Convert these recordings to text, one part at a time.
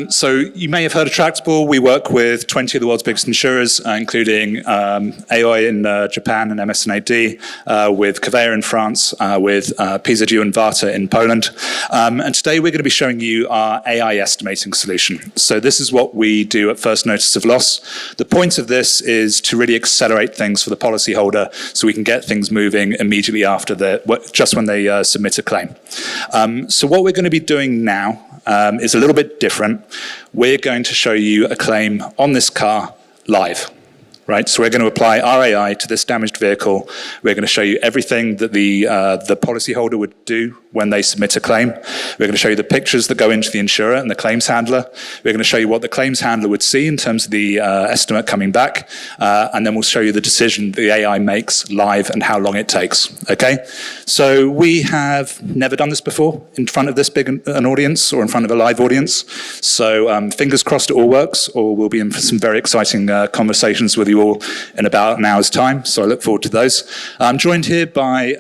So you may have heard of Tractable. We work with 20 of the world's biggest insurers, including AOI in Japan and MS&AD, with Covéa in France, with PZU and Varta in Poland. And today we're going to be showing you our AI estimating solution. So this is what we do at first notice of loss. The point of this is to really accelerate things for the policyholder so we can get things moving immediately after just when they submit a claim. So what we're going to be doing now is a little bit different. We're going to show you a claim on this car live. Right, so we're going to apply our AI to this damaged vehicle. We're going to show you everything that the policyholder would do when they submit a claim. We're going to show you the pictures that go into the insurer and the claims handler. We're going to show you what the claims handler would see in terms of the estimate coming back, and then we'll show you the decision the AI makes live and how long it takes. Okay, so we have never done this before in front of this big an audience or in front of a live audience. So fingers crossed it all works, or we'll be in for some very exciting conversations with you all in about an hour's time, so I look forward to those. I'm joined here by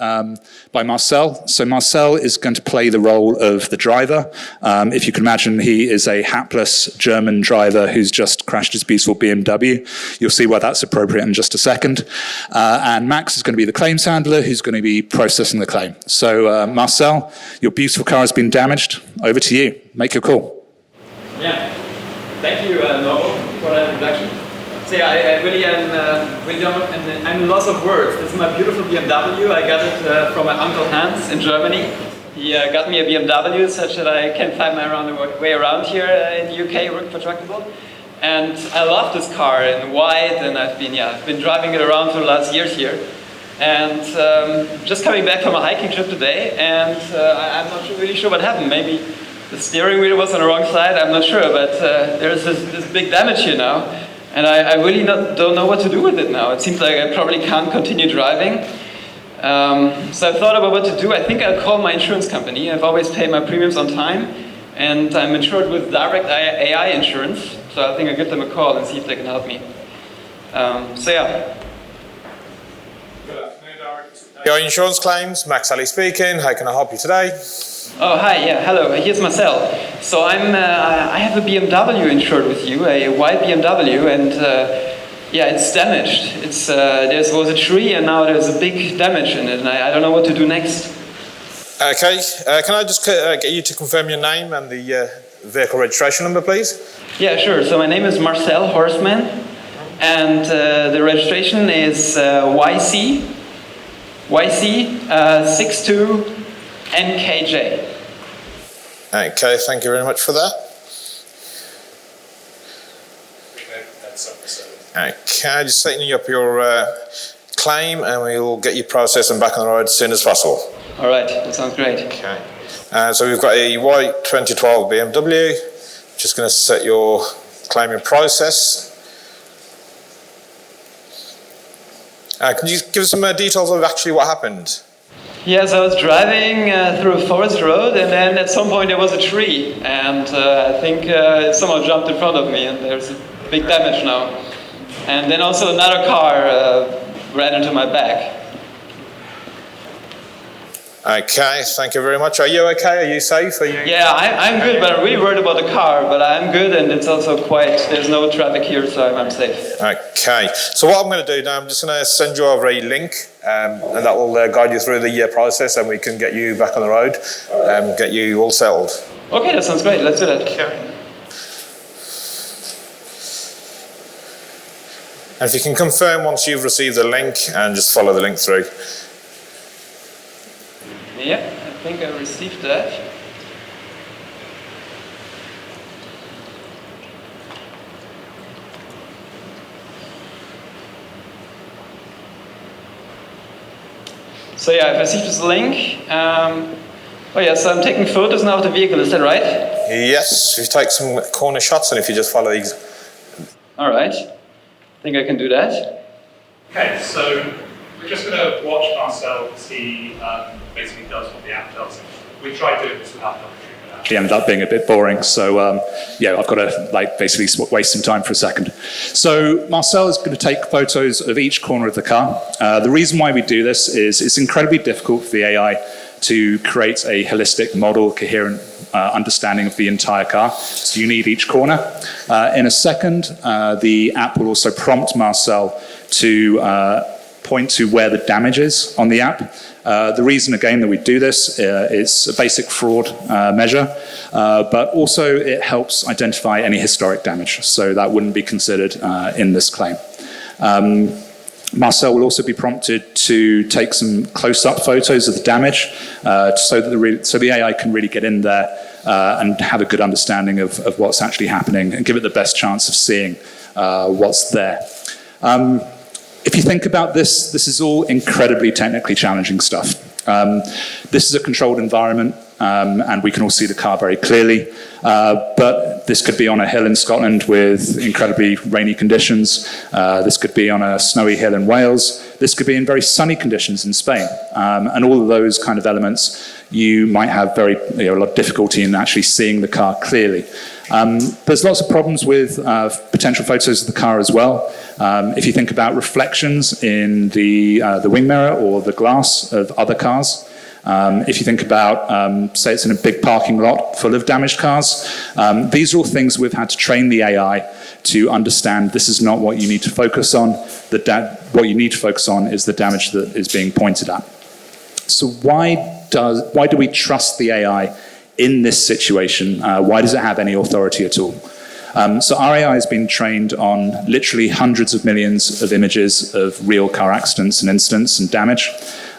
Marcel. So Marcel is going to play the role of the driver. If you can imagine, he is a hapless German driver who's just crashed his beautiful BMW. You'll see why that's appropriate in just a second. And Max is going to be the claims handler who's going to be processing the claim. So Marcel, your beautiful car has been damaged. Over to you. Make your call. Yeah, thank you, Noel, for that introduction. So yeah, I really am I'm loss of words. This is my beautiful BMW. I got it from my uncle Hans in Germany. He got me a BMW such that I can find my way around here in the UK, working for Tractable. And I love this car in white, and I've been driving it around for the last years here. And just coming back from a hiking trip today, and I'm not really sure what happened. Maybe the steering wheel was on the wrong side, I'm not sure, but there's this big damage here now. And I really don't know what to do with it now. It seems like I probably can't continue driving. So I thought about what to do. I think I'll call my insurance company. I've always paid my premiums on time, and I'm insured with direct AI insurance. So I think I'll give them a call and see if they can help me. So yeah. Good afternoon, Direct. Your insurance claims, Max Ali speaking. How can I help you today? Oh, hi, yeah, hello, here's Marcel. So I have a BMW insured with you, a white BMW, and yeah, it's damaged. There was a tree and now there's a big damage in it, and I don't know what to do next. Okay, can I just get you to confirm your name and the vehicle registration number, please? Yeah, sure, so my name is Marcel Horstman, and the registration is YC62 NKJ. Okay, thank you very much for that. Okay, just setting up your claim, and we will get you processed and back on the road as soon as possible. All right, that sounds great. Okay, so we've got a white 2012 BMW. Just going to set your claim in process. Can you give us some details of actually what happened? Yes, I was driving through a forest road, and then at some point there was a tree, and I think someone jumped in front of me, and there's a big damage now. And then also another car ran into my back. Okay, thank you very much. Are you okay? Are you safe? Are you? Yeah, I'm good, but I'm really worried about the car, but I'm good, and it's also there's no traffic here, so I'm safe. Okay, so what I'm going to do now, I'm just going to send you over a link, and that will guide you through the process, and we can get you back on the road and get you all settled. Okay, that sounds great. Let's do that. Okay. And if you can confirm once you've received the link, and just follow the link through. Yeah, I think I received that. So yeah, I've received this link. Oh yeah, so I'm taking photos now of the vehicle, is that right? Yes, if you take some corner shots, and if you just follow these. All right, I think I can do that. Okay, so we're just going to watch Marcel as he basically does what the app does. We tried doing this without double treatment. Actually ended up being a bit boring, so yeah, I've got to basically waste some time for a second. So Marcel is going to take photos of each corner of the car. The reason why we do this is it's incredibly difficult for the AI to create a holistic model, coherent understanding of the entire car. So you need each corner. In a second, the app will also prompt Marcel to point to where the damage is on the app. The reason, again, that we do this is a basic fraud measure, but also it helps identify any historic damage, so that wouldn't be considered in this claim. Marcel will also be prompted to take some close-up photos of the damage so the AI can really get in there and have a good understanding of what's actually happening and give it the best chance of seeing what's there. If you think about this, this is all incredibly technically challenging stuff. This is a controlled environment, and we can all see the car very clearly. But this could be on a hill in Scotland with incredibly rainy conditions. This could be on a snowy hill in Wales. This could be in very sunny conditions in Spain. And all of those kind of elements, you might have a lot of difficulty in actually seeing the car clearly. There's lots of problems with potential photos of the car as well. If you think about reflections in the wing mirror or the glass of other cars, if you think about, say it's in a big parking lot full of damaged cars, these are all things we've had to train the AI to understand. This is not what you need to focus on. What you need to focus on is the damage that is being pointed at. So why do we trust the AI in this situation? Why does it have any authority at all? So our AI has been trained on literally hundreds of millions of images of real car accidents and incidents and damage.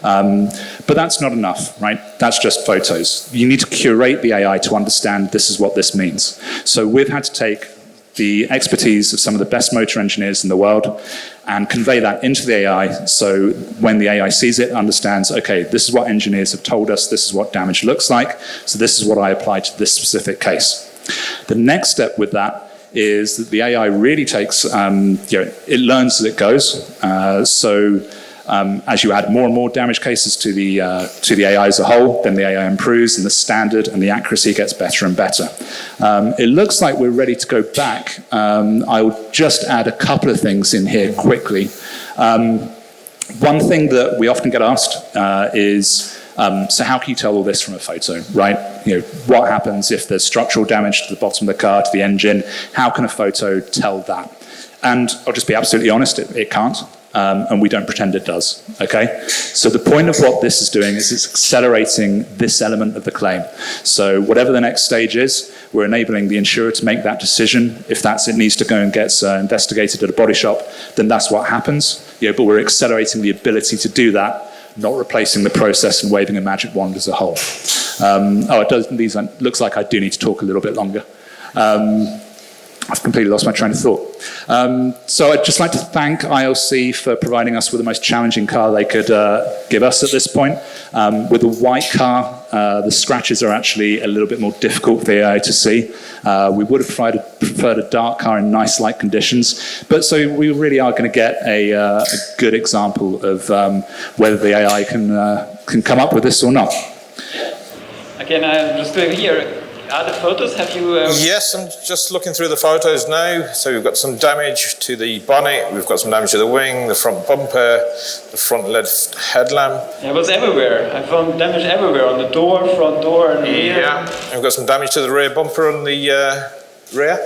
But that's not enough, right? That's just photos. You need to curate the AI to understand this is what this means. So we've had to take the expertise of some of the best motor engineers in the world and convey that into the AI, so when the AI sees it, it understands, okay, this is what engineers have told us, this is what damage looks like, so this is what I apply to this specific case. The next step with that is that the AI really takes, it learns as it goes. As you add more and more damage cases to the AI as a whole, then the AI improves and the standard and the accuracy gets better and better. It looks like we're ready to go back. I will just add a couple of things in here quickly. One thing that we often get asked is, so how can you tell all this from a photo, right? What happens if there's structural damage to the bottom of the car, to the engine? How can a photo tell that? And I'll just be absolutely honest, it can't. And we don't pretend it does, okay? So the point of what this is doing is it's accelerating this element of the claim. So whatever the next stage is, we're enabling the insurer to make that decision. If it needs to go and get investigated at a body shop, then that's what happens. But we're accelerating the ability to do that, not replacing the process and waving a magic wand as a whole. Looks like I do need to talk a little bit longer. I've completely lost my train of thought. So I'd just like to thank ILC for providing us with the most challenging car they could give us at this point. With a white car, the scratches are actually a little bit more difficult for the AI to see. We would have preferred a dark car in nice light conditions, but so we really are going to get a good example of whether the AI can come up with this or not. Again, I'm just doing here. Are the photos, have you... Yes, I'm just looking through the photos now. So we've got some damage to the bonnet, we've got some damage to the wing, the front bumper, the front left headlamp. Yeah, it was everywhere. I found damage everywhere, on the door, front door, and yeah. And we've got some damage to the rear bumper on the rear.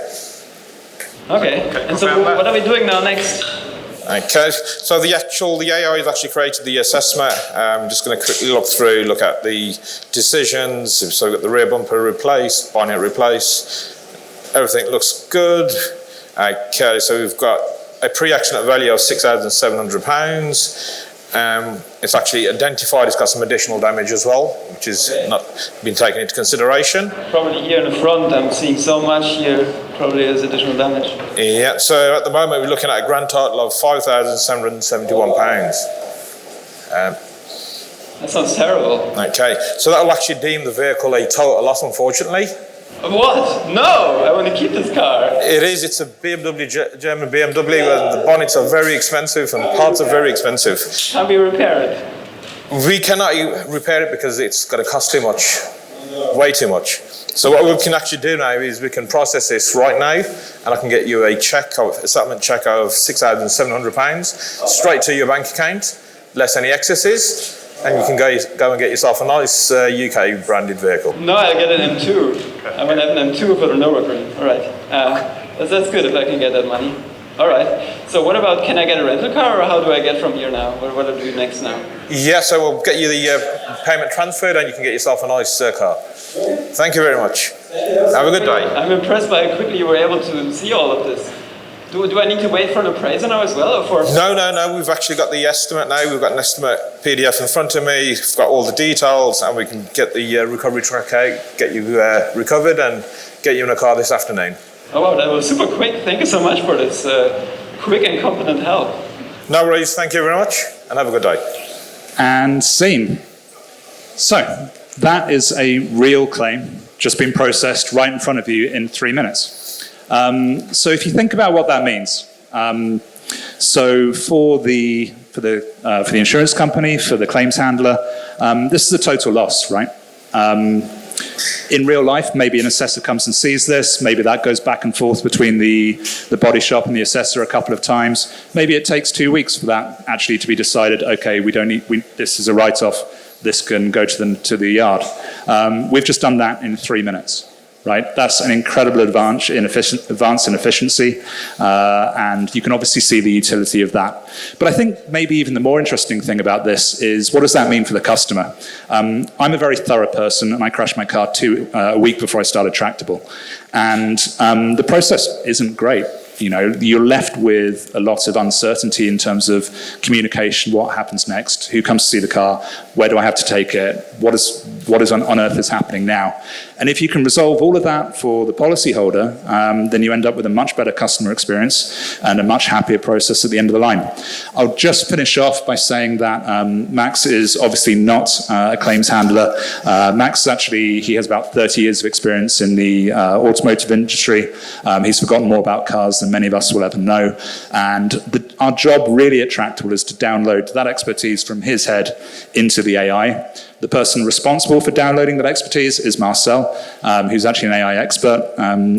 Okay, and so what are we doing now next? Okay, so the AI has actually created the assessment. I'm just going to quickly look at the decisions. So we've got the rear bumper replaced, bonnet replaced. Everything looks good. Okay, so we've got a pre-accident value of £6,700. It's actually identified it's got some additional damage as well, which has not been taken into consideration. Probably here in the front, I'm seeing so much here, probably is additional damage. Yeah, so at the moment we're looking at a grand total of £5,771. That sounds terrible. Okay, so that will actually deem the vehicle a total loss, unfortunately. What? No, I want to keep this car. It is, it's a BMW, German BMW, and the bonnets are very expensive and parts are very expensive. Can we repair it? We cannot repair it because it's going to cost too much, way too much. So what we can actually do now is we can process this right now, and I can get you a settlement check of £6,700 straight to your bank account, less any excesses. and you can go and get yourself a nice UK branded vehicle. No, I'll get an M2. I want to have an M2 for the Nürburgring. All right. That's good if I can get that money. All right. So what about, can I get a rental car, or how do I get from here now? What do I do next now? Yeah, so we'll get you the payment transferred and you can get yourself a nice car. Thank you very much. Have a good day. I'm impressed by how quickly you were able to see all of this. Do I need to wait for an appraiser now as well? Or for No. We've actually got the estimate now. We've got an estimate PDF in front of me. We've got all the details, and we can get the recovery track out, get you recovered, and get you in a car this afternoon. Oh wow, that was super quick. Thank you so much for this quick and competent help. No worries. Thank you very much, and have a good day. And scene. So that is a real claim, just been processed right in front of you in 3 minutes. So if you think about what that means, so for the insurance company, for the claims handler, this is a total loss, right? In real life, maybe an assessor comes and sees this. Maybe that goes back and forth between the body shop and the assessor a couple of times. Maybe it takes 2 weeks for that actually to be decided. Okay, this is a write-off. This can go to the yard. We've just done that in 3 minutes. Right? That's an incredible advance in efficiency, and you can obviously see the utility of that. But I think maybe even the more interesting thing about this is, what does that mean for the customer? I'm a very thorough person, and I crashed my car a week before I started Tractable. And the process isn't great. You know, you're left with a lot of uncertainty in terms of communication. What happens next? Who comes to see the car? Where do I have to take it? What on earth is happening now? And if you can resolve all of that for the policyholder, then you end up with a much better customer experience and a much happier process at the end of the line. I'll just finish off by saying that Max is obviously not a claims handler. Max actually, he has about 30 years of experience in the automotive industry. He's forgotten more about cars than many of us will ever know. And our job really at Tractable is to download that expertise from his head into the AI. The person responsible for downloading that expertise is Marcel, who's actually an AI expert.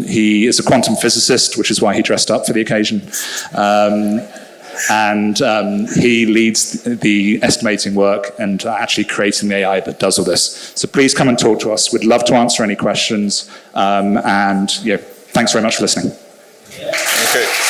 He is a quantum physicist, which is why he dressed up for the occasion. And he leads the estimating work and actually creating the AI that does all this. So please come and talk to us. We'd love to answer any questions. And thanks very much for listening. Okay.